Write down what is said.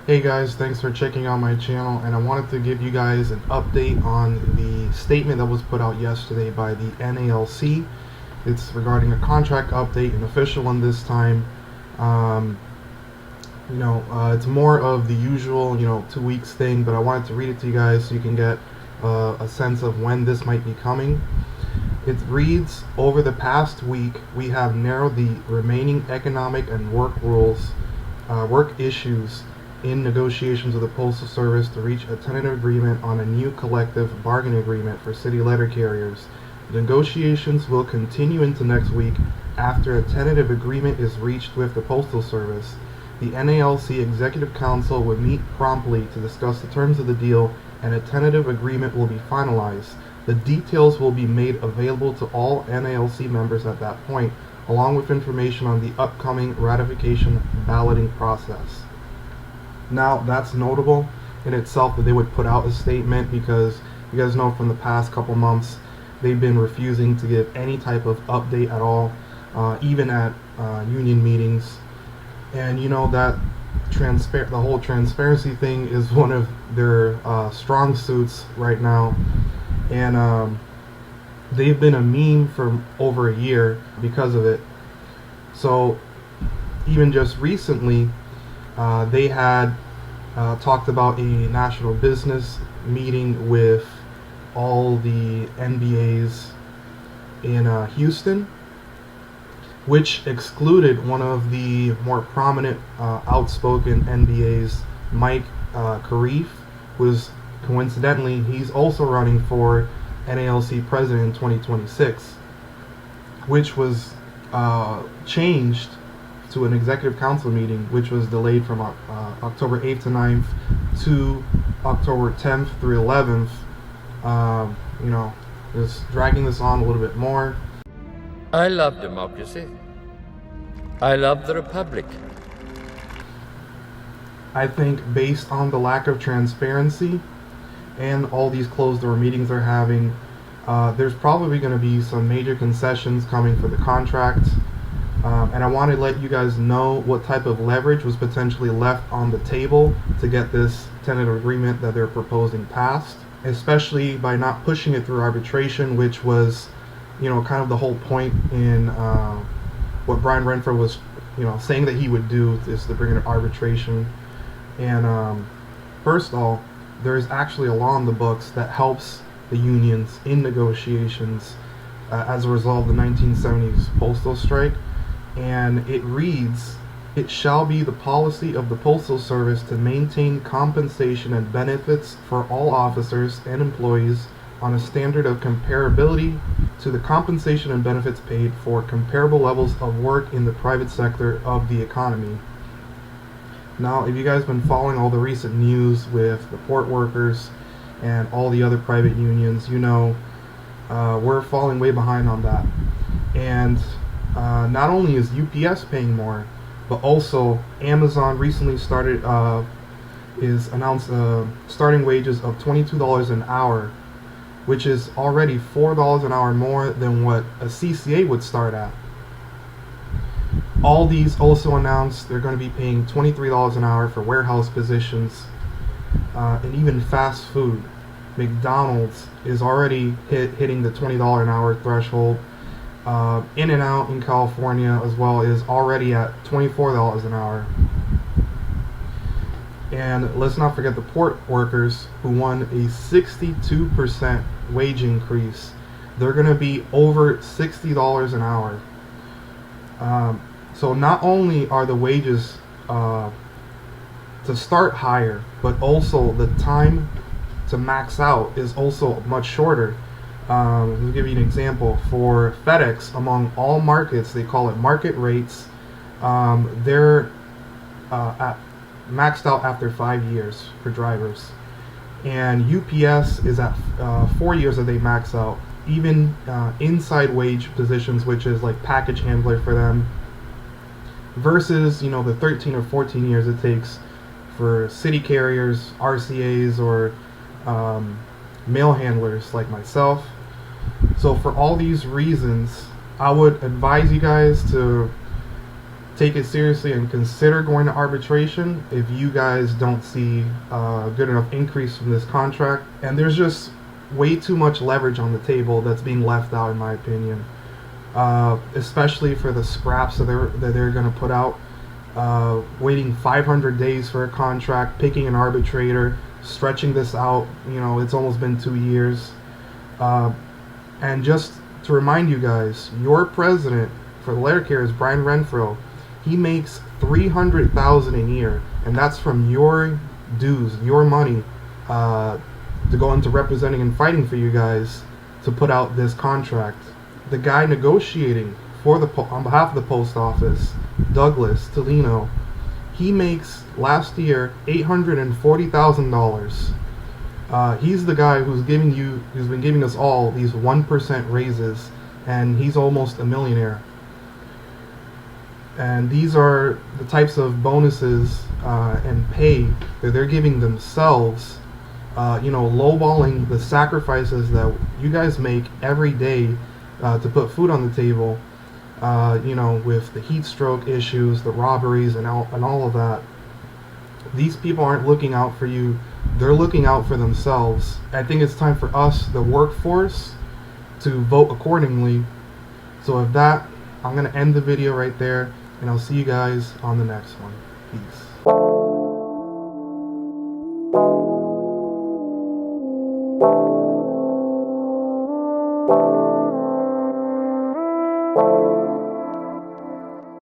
Hey guys, thanks for checking out my channel, and I wanted to give you guys an update on the statement that was put out yesterday by the NALC. It's regarding a contract update, an official one this time. Um, it's more of the usual, 2 weeks thing, but I wanted to read it to you guys so you can get a sense of when this might be coming. It reads, over the past week, we have narrowed the remaining economic and work issues in negotiations with the Postal Service to reach a tentative agreement on a new collective bargaining agreement for city letter carriers. The negotiations will continue into next week after a tentative agreement is reached with the Postal Service. The NALC Executive Council would meet promptly to discuss the terms of the deal, and a tentative agreement will be finalized. The details will be made available to all NALC members at that point, along with information on the upcoming ratification balloting process. Now, that's notable in itself that they would put out a statement, because you guys know from the past couple months they've been refusing to give any type of update at all, even at union meetings. And that the whole transparency thing is one of their strong suits right now, and they've been a meme for over a year because of it. So even just recently, they had talked about a national business meeting with all the NBAs in Houston, which excluded one of the more prominent, outspoken NBAs, Mike Karief, who is coincidentally, he's also running for NALC president in 2026, which was changed to an executive council meeting, which was delayed from October 8th to 9th to October 10th through 11th. Just dragging this on a little bit more. I love democracy. I love the Republic. I think based on the lack of transparency and all these closed-door meetings they're having, there's probably going to be some major concessions coming for the contract. And I want to let you guys know what type of leverage was potentially left on the table to get this tentative agreement that they're proposing passed, especially by not pushing it through arbitration, which was, kind of the whole point in what Brian Renfro was, saying that he would do, is to bring it to arbitration. And first of all, there is actually a law in the books that helps the unions in negotiations as a result of the 1970s postal strike. And it reads, it shall be the policy of the Postal Service to maintain compensation and benefits for all officers and employees on a standard of comparability to the compensation and benefits paid for comparable levels of work in the private sector of the economy. Now, if you guys have been following all the recent news with the port workers and all the other private unions, we're falling way behind on that. And not only is UPS paying more, but also Amazon recently announced starting wages of $22 an hour, which is already $4 an hour more than what a CCA would start at. Aldi's also announced they're going to be paying $23 an hour for warehouse positions, and even fast food. McDonald's is already hitting the $20 an hour threshold. In-N-Out in California as well is already at $24 an hour. And let's not forget the port workers, who won a 62% wage increase. They're going to be over $60 an hour. So not only are the wages to start higher, but also the time to max out is also much shorter. I'll give you an example. For FedEx, among all markets, they call it market rates. They're maxed out after 5 years for drivers, and UPS is at 4 years that they max out. Even inside wage positions, which is like package handler for them, versus the 13 or 14 years it takes for city carriers, RCAs, or mail handlers like myself. So for all these reasons, I would advise you guys to take it seriously and consider going to arbitration if you guys don't see a good enough increase from this contract. And there's just way too much leverage on the table that's being left out, in my opinion, especially for the scraps that they're going to put out. Waiting 500 days for a contract, picking an arbitrator, stretching this out. It's almost been 2 years. And just to remind you guys, your president for the letter carrier is Brian Renfro. He makes $300,000 a year, and that's from your dues, your money, to go into representing and fighting for you guys to put out this contract. The guy negotiating on behalf of the post office, Douglas Tolino, he makes last year $840,000. He's the guy who's been giving us all these 1% raises, and he's almost a millionaire. And these are the types of bonuses and pay that they're giving themselves, lowballing the sacrifices that you guys make every day to put food on the table, with the heat stroke issues, the robberies, and all of that. These people aren't looking out for you. They're looking out for themselves. I think it's time for us, the workforce, to vote accordingly. So with that, I'm going to end the video right there, and I'll see you guys on the next one. Peace.